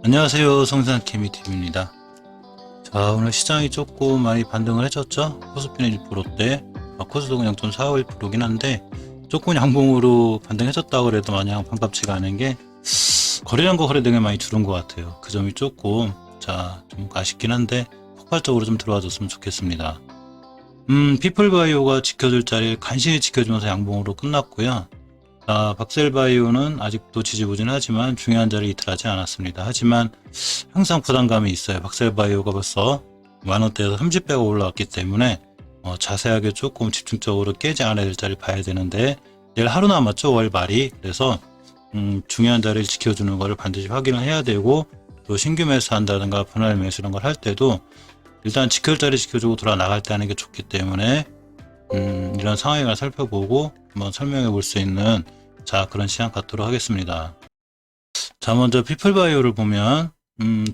안녕하세요, 성산케미TV입니다. 자, 오늘 시장이 조금 많이 반등을 해줬죠. 코스피는 1%대, 코스닥은 0.451%긴 한데 조금 양봉으로 반등해줬다고 그래도 마냥 반갑지가 않은 게 거래량과 거래등이 많이 줄은 것 같아요. 그 점이 조금 좀 아쉽긴 한데 폭발적으로 좀 들어와줬으면 좋겠습니다. 피플바이오가 지켜줄 자리를 간신히 지켜주면서 양봉으로 끝났고요. 박셀바이오는 아직도 지지부진하지만 중요한 자리를 이탈하지 않았습니다. 하지만 항상 부담감이 있어요. 박셀바이오가 벌써 만원대에서 30배가 올라왔기 때문에 자세하게 조금 집중적으로 깨지 않아야 될 자리를 봐야 되는데 내일 하루 남았죠, 월 말이. 그래서 중요한 자리를 지켜주는 것을 반드시 확인을 해야 되고, 또 신규 매수 한다든가 분할 매수 이런 걸 할 때도 일단 지킬 자리 지켜주고 돌아 나갈 때 하는 게 좋기 때문에 이런 상황을 살펴보고 한번 설명해 볼 수 있는 그런 시간 갖도록 하겠습니다. 먼저 피플바이오를 보면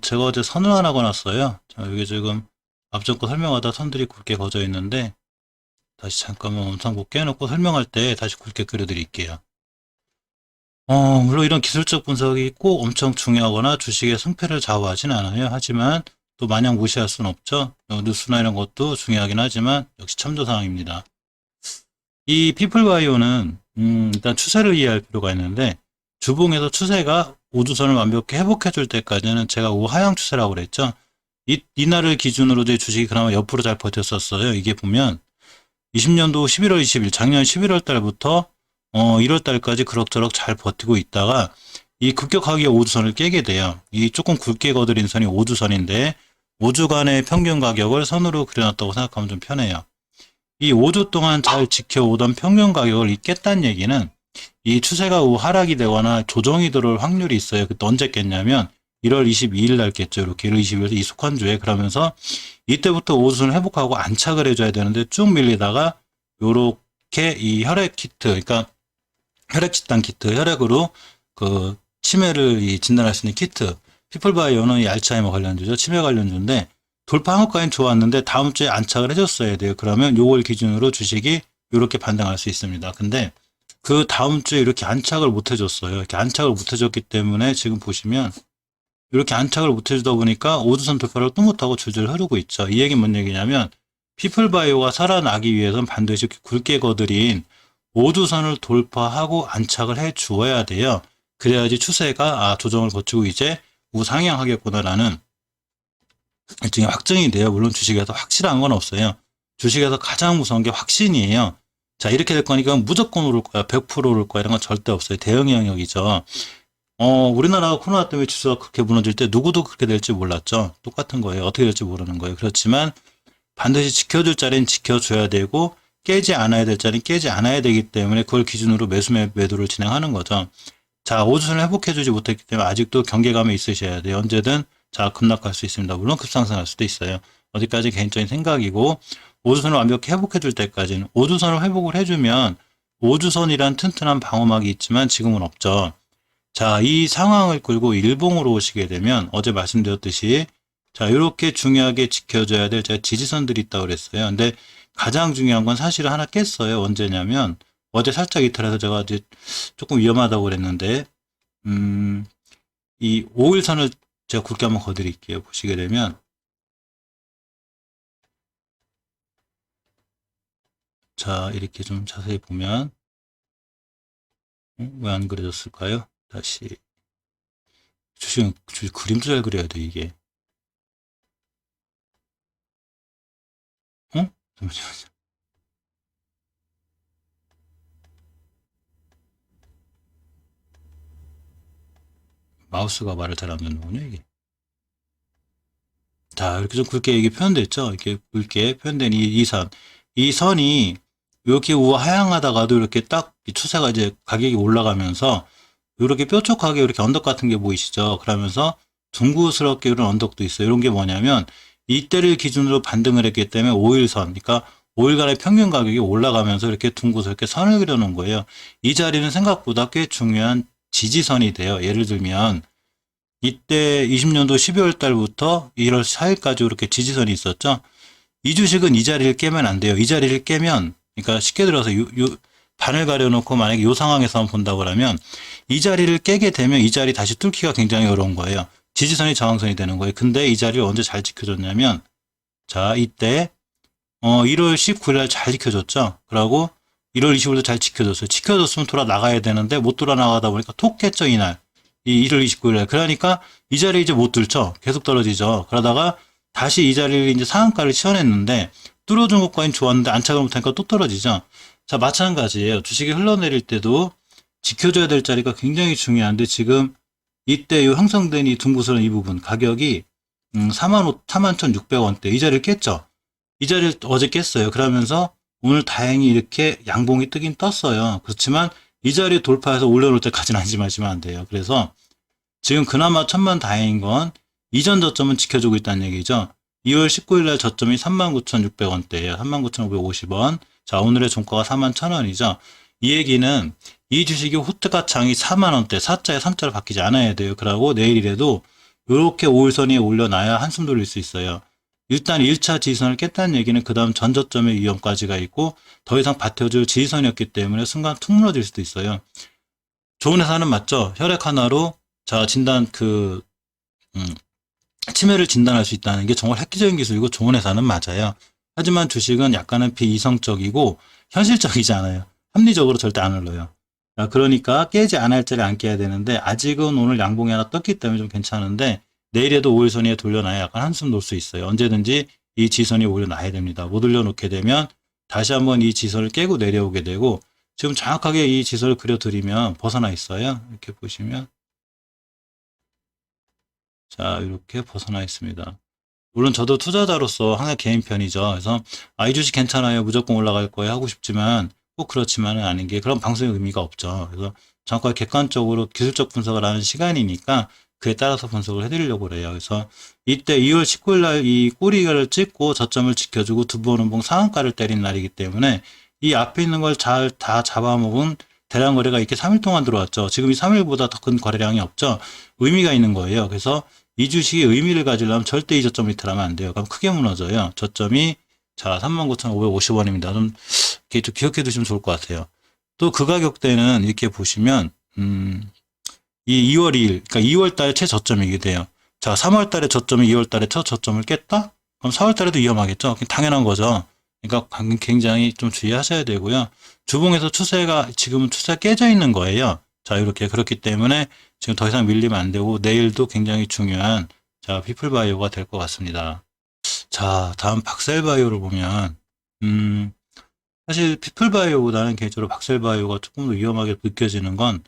제가 어제 선을 하나 꺼놨어요. 여기 지금 앞전 거 설명하다 선들이 굵게 거져 있는데 다시 잠깐만 원상복 깨놓고 설명할 때 다시 굵게 그려드릴게요. 물론 이런 기술적 분석이 꼭 엄청 중요하거나 주식의 승패를 좌우하진 않아요. 하지만 또 마냥 무시할 수는 없죠. 뉴스나 이런 것도 중요하긴 하지만 역시 참조사항입니다. 이 피플바이오는 일단 추세를 이해할 필요가 있는데, 주봉에서 추세가 우주선을 완벽히 회복해 줄 때까지는 제가 우하향 추세라고 그랬죠. 이날을 기준으로 제 주식이 그나마 옆으로 잘 버텼었어요. 이게 보면 20년도 11월 20일 작년 11월 달부터 1월 달까지 그럭저럭 잘 버티고 있다가 이 급격하게 5주선을 깨게 돼요. 이 조금 굵게 거드린 선이 5주선인데 5주간의 평균 가격을 선으로 그려놨다고 생각하면 좀 편해요. 이 5주 동안 잘 지켜오던 평균 가격을 깼다는 얘기는 이 추세가 하락이 되거나 조정이 들어올 확률이 있어요. 그때 언제 깼냐면 1월 22일 날 깼죠. 이렇게 1월 22일 이숙한 주에. 그러면서 이때부터 5주선을 회복하고 안착을 해줘야 되는데 쭉 밀리다가 요렇게 이 혈액 키트, 그러니까 혈액 진단 키트, 혈액으로 그 치매를 진단할 수 있는 키트, 피플바이오는 이 알츠하이머 관련주죠. 치매 관련주인데 돌파한 것까지는 좋았는데 다음 주에 안착을 해줬어야 돼요. 그러면 요걸 기준으로 주식이 이렇게 반등할 수 있습니다. 근데 그 다음 주에 이렇게 안착을 못 해줬어요. 이렇게 안착을 못 해줬기 때문에 지금 보시면 이렇게 안착을 못 해주다 보니까 5주선 돌파를 또 못하고 줄줄 흐르고 있죠. 이 얘기는 뭔 얘기냐면 피플바이오가 살아나기 위해서는 반드시 이렇게 굵게 거드린 5주선을 돌파하고 안착을 해 주어야 돼요. 그래야지 추세가 조정을 거치고 이제 우상향하겠구나라는 일종의 확증이 돼요. 물론 주식에서 확실한 건 없어요. 주식에서 가장 무서운 게 확신이에요. 이렇게 될 거니까 무조건 오를 거야, 100% 오를 거야, 이런 건 절대 없어요. 대응의 영역이죠. 우리나라가 코로나 때문에 지수가 그렇게 무너질 때 누구도 그렇게 될지 몰랐죠. 똑같은 거예요. 어떻게 될지 모르는 거예요. 그렇지만 반드시 지켜줄 자리는 지켜줘야 되고 깨지 않아야 될 자리는 깨지 않아야 되기 때문에 그걸 기준으로 매도를 진행하는 거죠. 5주선을 회복해주지 못했기 때문에 아직도 경계감에 있으셔야 돼요. 언제든 급락할 수 있습니다. 물론 급상승할 수도 있어요. 어디까지 개인적인 생각이고, 5주선을 완벽히 회복해줄 때까지는 5주선을 회복을 해주면 5주선이란 튼튼한 방어막이 있지만 지금은 없죠. 이 상황을 끌고 일봉으로 오시게 되면 어제 말씀드렸듯이 이렇게 중요하게 지켜줘야 될 지지선들이 있다고 그랬어요. 근데 가장 중요한 건 사실은 하나 깼어요. 언제냐면 어제 살짝 이탈해서 제가 이제 조금 위험하다고 그랬는데 이 5일선을 제가 굵게 한번 거드릴게요. 보시게 되면 이렇게 좀 자세히 보면 왜 안 그려졌을까요? 다시 주식 그림도 잘 그려야 돼 이게. 잠시만요. 마우스가 말을 잘 안 듣는군요 이게. 이렇게 좀 굵게 이게 표현됐죠. 이렇게 굵게 표현된 이 선. 이 선이 이렇게 우하향하다가도 이렇게 딱 추세가 이제 가격이 올라가면서 이렇게 뾰족하게 이렇게 언덕 같은 게 보이시죠. 그러면서 둥그스럽게 이런 언덕도 있어요. 이런 게 뭐냐면 이때를 기준으로 반등을 했기 때문에 5일선, 그러니까 5일간의 평균 가격이 올라가면서 이렇게 둥그스럽게 선을 그려놓은 거예요. 이 자리는 생각보다 꽤 중요한 지지선이 돼요. 예를 들면 이때 20년도 12월 달부터 1월 4일까지 이렇게 지지선이 있었죠. 이 주식은 이 자리를 깨면 안 돼요. 이 자리를 깨면 그러니까 쉽게 들어서 반을 가려놓고 만약에 이 상황에서만 본다고 하면 이 자리를 깨게 되면 이 자리 다시 뚫기가 굉장히 어려운 거예요. 지지선이 저항선이 되는 거예요. 근데 이 자리를 언제 잘 지켜줬냐면 자 이때 1월 19일 날 잘 지켜줬죠. 그러고 1월 25일도 잘 지켜줬어요. 지켜줬으면 돌아 나가야 되는데 못 돌아 나가다 보니까 톡 깼죠 이날. 이 1월 29일 날. 그러니까 이 자리 이제 못 뚫죠. 계속 떨어지죠. 그러다가 다시 이 자리를 이제 상한가를 치워냈는데 뚫어준 것까지는 좋았는데 안착을 못하니까 또 떨어지죠. 자, 마찬가지예요. 주식이 흘러내릴 때도 지켜줘야 될 자리가 굉장히 중요한데 지금 이때 이 형성된 이 둥그스런 이 부분 가격이 41,600원대 이 자리를 깼죠. 이 자리를 어제 깼어요. 그러면서 오늘 다행히 이렇게 양봉이 뜨긴 떴어요. 그렇지만 이 자리 돌파해서 올려놓을 때까지는 안심하시면 안 돼요. 그래서 지금 그나마 천만 다행인 건 이전 저점은 지켜주고 있다는 얘기죠. 2월 19일 날 저점이 39,600원대예요. 39,550원. 자, 오늘의 종가가 41,000원이죠. 이 얘기는 이 주식이 호트가 장이 4만원대, 4자에 3자로 바뀌지 않아야 돼요. 그러고 내일이라도 이렇게 5일선 위에 올려놔야 한숨 돌릴 수 있어요. 일단 1차 지지선을 깼다는 얘기는 그 다음 전저점의 위험까지가 있고 더 이상 버텨줄 지지선이었기 때문에 순간 툭 무너질 수도 있어요. 좋은 회사는 맞죠? 혈액 하나로 자 진단 치매를 진단할 수 있다는 게 정말 획기적인 기술이고 좋은 회사는 맞아요. 하지만 주식은 약간은 비이성적이고 현실적이지 않아요. 합리적으로 절대 안 흘러요. 그러니까 깨지 않을 자리 안 깨야 되는데 아직은 오늘 양봉이 하나 떴기 때문에 좀 괜찮은데 내일에도 5일선 위에 돌려놔야 약간 한숨 놓을 수 있어요. 언제든지 이 지선이 올려놔야 됩니다. 못 올려놓게 되면 다시 한번 이 지선을 깨고 내려오게 되고 지금 정확하게 이 지선을 그려드리면 벗어나 있어요. 이렇게 보시면 자 이렇게 벗어나 있습니다. 물론 저도 투자자로서 항상 개인 편이죠. 그래서 이 주식 괜찮아요. 무조건 올라갈 거예요. 하고 싶지만 꼭 그렇지만은 아닌 게 그런 방송의 의미가 없죠. 그래서 정확하게 객관적으로 기술적 분석을 하는 시간이니까 그에 따라서 분석을 해드리려고 그래요. 그래서 이때 2월 19일 날 이 꼬리를 찍고 저점을 지켜주고 두 번 운봉 상한가를 때린 날이기 때문에 이 앞에 있는 걸 잘 다 잡아먹은 대량 거래가 이렇게 3일 동안 들어왔죠. 지금 이 3일보다 더 큰 거래량이 없죠. 의미가 있는 거예요. 그래서 이 주식이 의미를 가지려면 절대 이 저점 밑에 하면 안 돼요. 그럼 크게 무너져요. 저점이 자 39,550원입니다. 좀 이렇게 좀 기억해 두시면 좋을 것 같아요. 또 그 가격대는 이렇게 보시면 이 2월 2일, 그러니까 2월 달에 최저점이게 돼요. 자, 3월 달에 저점이 2월 달에 첫 저점을 깼다? 그럼 4월 달에도 위험하겠죠? 당연한 거죠. 그러니까 굉장히 좀 주의하셔야 되고요. 주봉에서 추세가 지금은 추세가 깨져 있는 거예요. 자, 이렇게 그렇기 때문에 지금 더 이상 밀리면 안 되고 내일도 굉장히 중요한 자, 피플바이오가 될 것 같습니다. 자, 다음 박셀바이오를 보면 사실 피플바이오보다는 개인적으로 박셀바이오가 조금 더 위험하게 느껴지는 건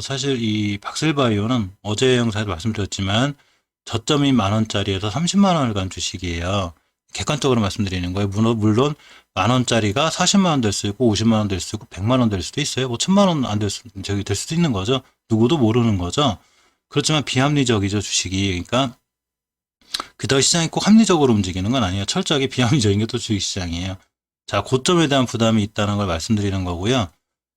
사실 이 박셀바이오는 어제 영상에도 말씀드렸지만 저점이 10,000원짜리에서 30만원을 간 주식이에요. 객관적으로 말씀드리는 거예요. 물론 10,000원짜리가 40만원 될 수 있고 50만원 될 수 있고 100만원 될 수도 있어요. 뭐 1000만원 안 될 수도 있는 거죠. 누구도 모르는 거죠. 그렇지만 비합리적이죠, 주식이. 그러니까 그다음 시장이 꼭 합리적으로 움직이는 건 아니에요. 철저하게 비합리적인 게 또 주식시장이에요. 자, 고점에 대한 부담이 있다는 걸 말씀드리는 거고요.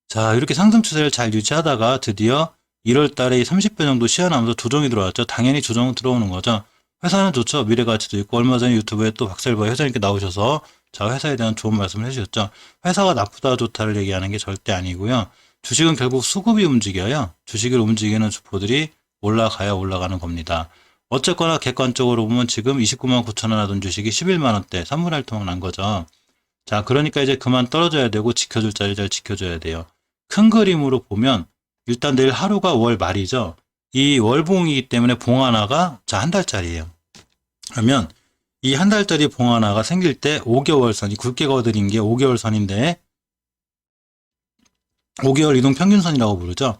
자, 이렇게 상승 추세를 잘 유지하다가 드디어 1월 달에 30배 정도 시야나면서 조정이 들어왔죠. 당연히 조정은 들어오는 거죠. 회사는 좋죠. 미래가치도 있고 얼마 전에 유튜브에 또 박셀바이 회장님께 나오셔서 자, 회사에 대한 좋은 말씀을 해주셨죠. 회사가 나쁘다 좋다를 얘기하는 게 절대 아니고요. 주식은 결국 수급이 움직여요. 주식을 움직이는 주포들이 올라가야 올라가는 겁니다. 어쨌거나 객관적으로 보면 지금 29만 9천 원 하던 주식이 11만 원대 3분의 1 동안 난 거죠. 자, 그러니까 이제 그만 떨어져야 되고 지켜줄 자리 잘 지켜줘야 돼요. 큰 그림으로 보면 일단 내일 하루가 월 말이죠. 이 월봉이기 때문에 봉 하나가 자, 한 달짜리예요. 그러면 이 한 달짜리 봉 하나가 생길 때 5개월 선이 굵게 거드린 게 5개월 선인데 5개월 이동 평균선이라고 부르죠.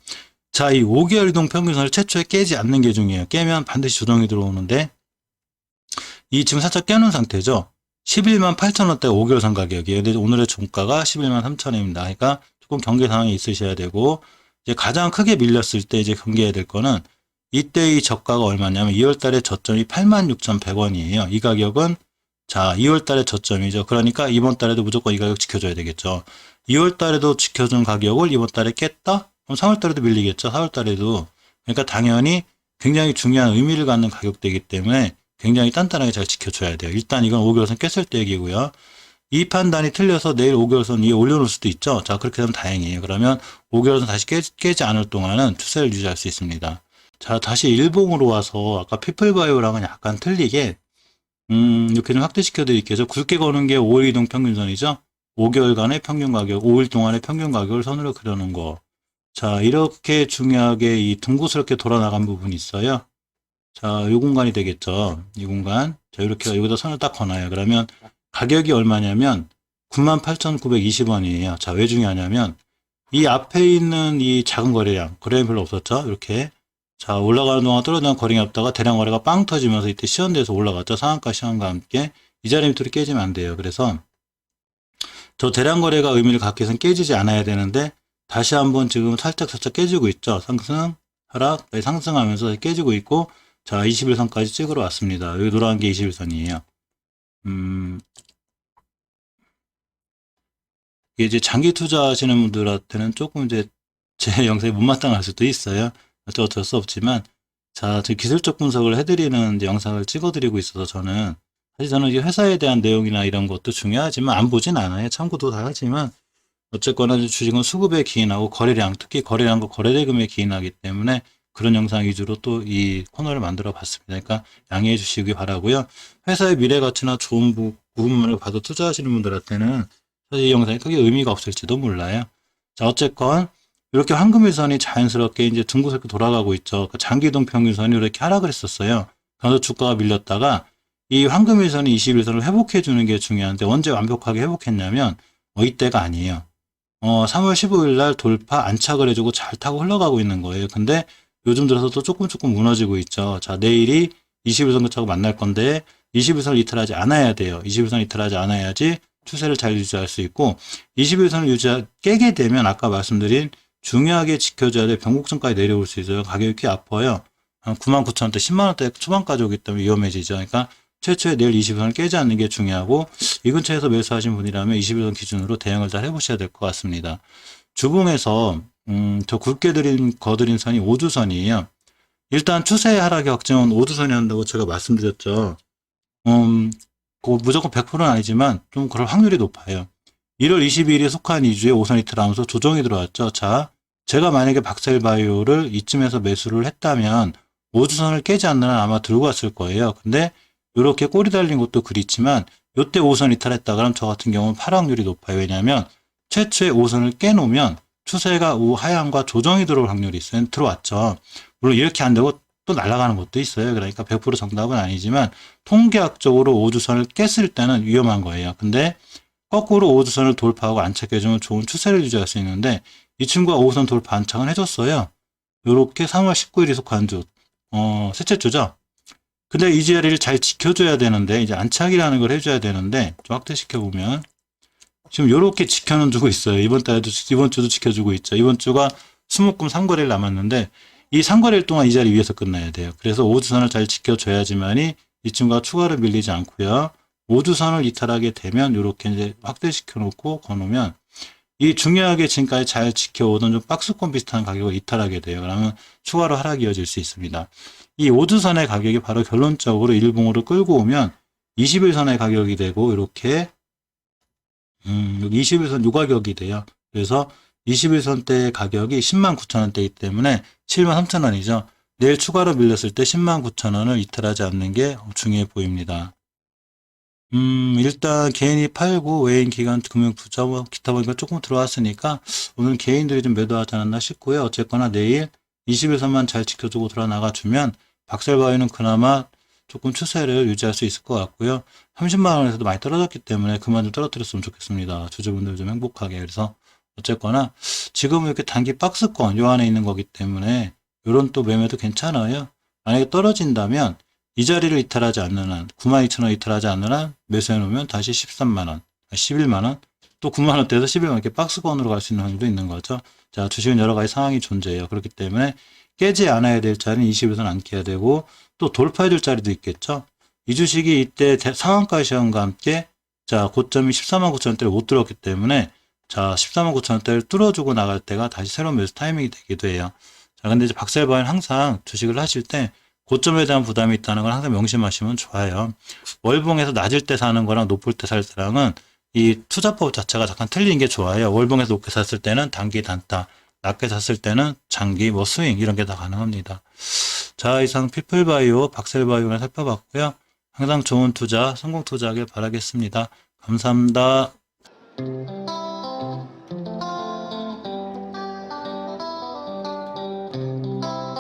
자, 이 5개월 이동 평균선을 최초에 깨지 않는 게 중요해요. 깨면 반드시 조정이 들어오는데 이 지금 살짝 깨는 상태죠. 11만 8천 원대 5개월 선 가격이에요. 근데 오늘의 종가가 11만 3천 원입니다. 그러니까 조금 경계 상황이 있으셔야 되고 이제 가장 크게 밀렸을 때 이제 경계해야 될 거는 이때 이 저가가 얼마냐면 2월 달에 저점이 86,100원이에요. 이 가격은 자, 2월 달에 저점이죠. 그러니까 이번 달에도 무조건 이 가격 지켜줘야 되겠죠. 2월 달에도 지켜준 가격을 이번 달에 깼다? 그럼 3월 달에도 밀리겠죠. 4월 달에도. 그러니까 당연히 굉장히 중요한 의미를 갖는 가격대이기 때문에 굉장히 단단하게 잘 지켜줘야 돼요. 일단 이건 5개월선 깼을 때 얘기고요. 이 판단이 틀려서 내일 5개월선 위에 올려놓을 수도 있죠. 자, 그렇게 되면 다행이에요. 그러면 5개월선 다시 깨지 않을 동안은 추세를 유지할 수 있습니다. 자, 다시 일봉으로 와서 아까 피플바이오랑은 약간 틀리게 이렇게 좀 확대시켜 드릴게요. 굵게 거는 게 5일 이동 평균선이죠. 5개월간의 평균 가격, 5일 동안의 평균 가격을 선으로 그려놓은 거. 자, 이렇게 중요하게 이 둥그스럽게 돌아나간 부분이 있어요. 자, 이 공간이 되겠죠. 이 공간. 자, 이렇게 여기다 선을 딱 거나요. 그러면 가격이 얼마냐면 98,920원이에요. 자, 왜 중요하냐면 이 앞에 있는 이 작은 거래량, 거래량이 별로 없었죠. 이렇게. 자, 올라가는 동안 떨어지는 거래량이 없다가 대량 거래가 빵 터지면서 이때 시연돼서 올라갔죠. 상한가 시연과 함께. 이자리 밑으로 깨지면 안 돼요. 그래서 저 대량 거래가 의미를 갖기 위해서는 깨지지 않아야 되는데 다시 한번 지금 살짝 깨지고 있죠. 상승, 하락, 상승하면서 깨지고 있고 자, 21선까지 찍으러 왔습니다. 여기 노란 게 21선이에요. 이게 이제 장기 투자하시는 분들한테는 조금 이제 제 영상이 못마땅할 수도 있어요. 어쩔 수 없지만, 자, 저 기술적 분석을 해드리는 이제 영상을 찍어드리고 있어서 사실 저는 이 회사에 대한 내용이나 이런 것도 중요하지만 안 보진 않아요. 참고도 다 하지만, 어쨌거나 주식은 수급에 기인하고 거래량, 특히 거래량과 거래대금에 기인하기 때문에 그런 영상 위주로 또 이 코너를 만들어 봤습니다. 그러니까 양해해 주시기 바라고요. 회사의 미래 가치나 좋은 부분을 봐도 투자하시는 분들한테는 사실 이 영상이 크게 의미가 없을지도 몰라요. 자, 어쨌건 이렇게 황금일선이 자연스럽게 이제 둥그렇게 돌아가고 있죠. 그 장기이동 평균선이 이렇게 하락을 했었어요. 그래서 주가가 밀렸다가 이 황금일선이 21선을 회복해 주는 게 중요한데 언제 완벽하게 회복했냐면 이때가 아니에요. 3월 15일 날 돌파 안착을 해주고 잘 타고 흘러가고 있는 거예요. 근데 요즘 들어서도 조금 무너지고 있죠. 자, 내일이 21선 그차고 만날 건데 21선을 이탈하지 않아야 돼요. 21선 이탈하지 않아야지 추세를 잘 유지할 수 있고 21선을 깨게 되면 아까 말씀드린 중요하게 지켜줘야 될 변곡선까지 내려올 수 있어요. 가격이 꽤 아파요. 한 99,000원대, 10만원대 초반까지 오기 때문에 위험해지죠. 그러니까 최초에 내일 21선을 깨지 않는 게 중요하고 이 근처에서 매수하신 분이라면 21선 기준으로 대응을 잘 해보셔야 될 것 같습니다. 주봉에서 저 굵게 거드린 선이 5주선이에요. 일단 추세의 하락의 확정은 5주선이 한다고 제가 말씀드렸죠. 무조건 100%는 아니지만 좀 그럴 확률이 높아요. 1월 22일에 속한 2주에 5선 이틀 하면서 조정이 들어왔죠. 자, 제가 만약에 박셀바이오를 이쯤에서 매수를 했다면 5주선을 깨지 않는 한 아마 들고 왔을 거예요. 근데 이렇게 꼬리 달린 것도 그립지만 이때 5선 이탈했다 그러면 저 같은 경우는 파락률이 높아요. 왜냐하면 최초에 5선을 깨놓으면 추세가 하향과 조정이 들어올 확률이 있어요. 들어왔죠. 물론 이렇게 안 되고 또 날아가는 것도 있어요. 그러니까 100% 정답은 아니지만 통계학적으로 5주선을 깼을 때는 위험한 거예요. 근데 거꾸로 5주선을 돌파하고 안착해주면 좋은 추세를 유지할 수 있는데 이 친구가 5선 돌파 안착은 해줬어요. 요렇게 3월 19일이 속한 주, 셋째 주죠. 근데 이 자리를 잘 지켜줘야 되는데 이제 안착이라는 걸 해줘야 되는데 좀 확대시켜보면 지금 요렇게 지켜주고 있어요. 이번 주도 지켜주고 있죠. 이번 주가 수목금 3거래일 남았는데 이 3거래일 동안 이 자리 위에서 끝나야 돼요. 그래서 5주선을 잘 지켜줘야지만이 이 친구가 추가로 밀리지 않고요. 5주선을 이탈하게 되면 이렇게 이제 확대시켜 놓고 거놓으면 이 중요하게 지금까지 잘 지켜오던 좀 박스권 비슷한 가격을 이탈하게 돼요. 그러면 추가로 하락이 이어질 수 있습니다. 이 5주선의 가격이 바로 결론적으로 일봉으로 끌고 오면 21선의 가격이 되고 이렇게 여기 21선 요 가격이 돼요. 그래서 21선대의 가격이 109,000원대이기 때문에 73,000원이죠. 내일 추가로 밀렸을 때 109,000원을 이탈하지 않는 게 중요해 보입니다. 일단 개인이 팔고 외인 기관 금융 투자 뭐 기타 보니까 조금 들어왔으니까 오늘 개인들이 좀 매도하지 않았나 싶고요. 어쨌거나 내일 21선만 잘 지켜주고 돌아나가 주면 박셀바이오는 그나마 조금 추세를 유지할 수 있을 것 같고요. 30만 원에서도 많이 떨어졌기 때문에 그만 좀 떨어뜨렸으면 좋겠습니다. 주주분들 좀 행복하게. 그래서 어쨌거나 지금은 이렇게 단기 박스권 요 안에 있는 거기 때문에 이런 또 매매도 괜찮아요. 만약에 떨어진다면 이 자리를 이탈하지 않는 한 92,000원 이탈하지 않는 한 매수해 놓으면 다시 13만 원, 11만 원, 또 9만 원대에서 11만 원 이렇게 박스권으로 갈 수 있는 확률도 있는 거죠. 자, 주식은 여러 가지 상황이 존재해요. 그렇기 때문에 깨지 않아야 될 자리는 20에서는 안 깨야 되고 또 돌파해 줄 자리도 있겠죠. 이 주식이 이때 상한가 시험과 함께 자, 고점이 14만 9천 원대를 못 들었기 때문에 자, 14만 9천 원대를 뚫어주고 나갈 때가 다시 새로운 매수 타이밍이 되기도 해요. 자, 근데 이제 박셀바이오는 항상 주식을 하실 때 고점에 대한 부담이 있다는 걸 항상 명심하시면 좋아요. 월봉에서 낮을 때 사는 거랑 높을 때 살 때랑은 이 투자법 자체가 잠깐 틀린 게 좋아요. 월봉에서 높게 샀을 때는 단기 단타, 낮게 샀을 때는 장기 뭐 스윙 이런 게 다 가능합니다. 자, 이상 피플바이오, 박셀바이오를 살펴봤고요. 항상 좋은 투자, 성공 투자하길 바라겠습니다. 감사합니다.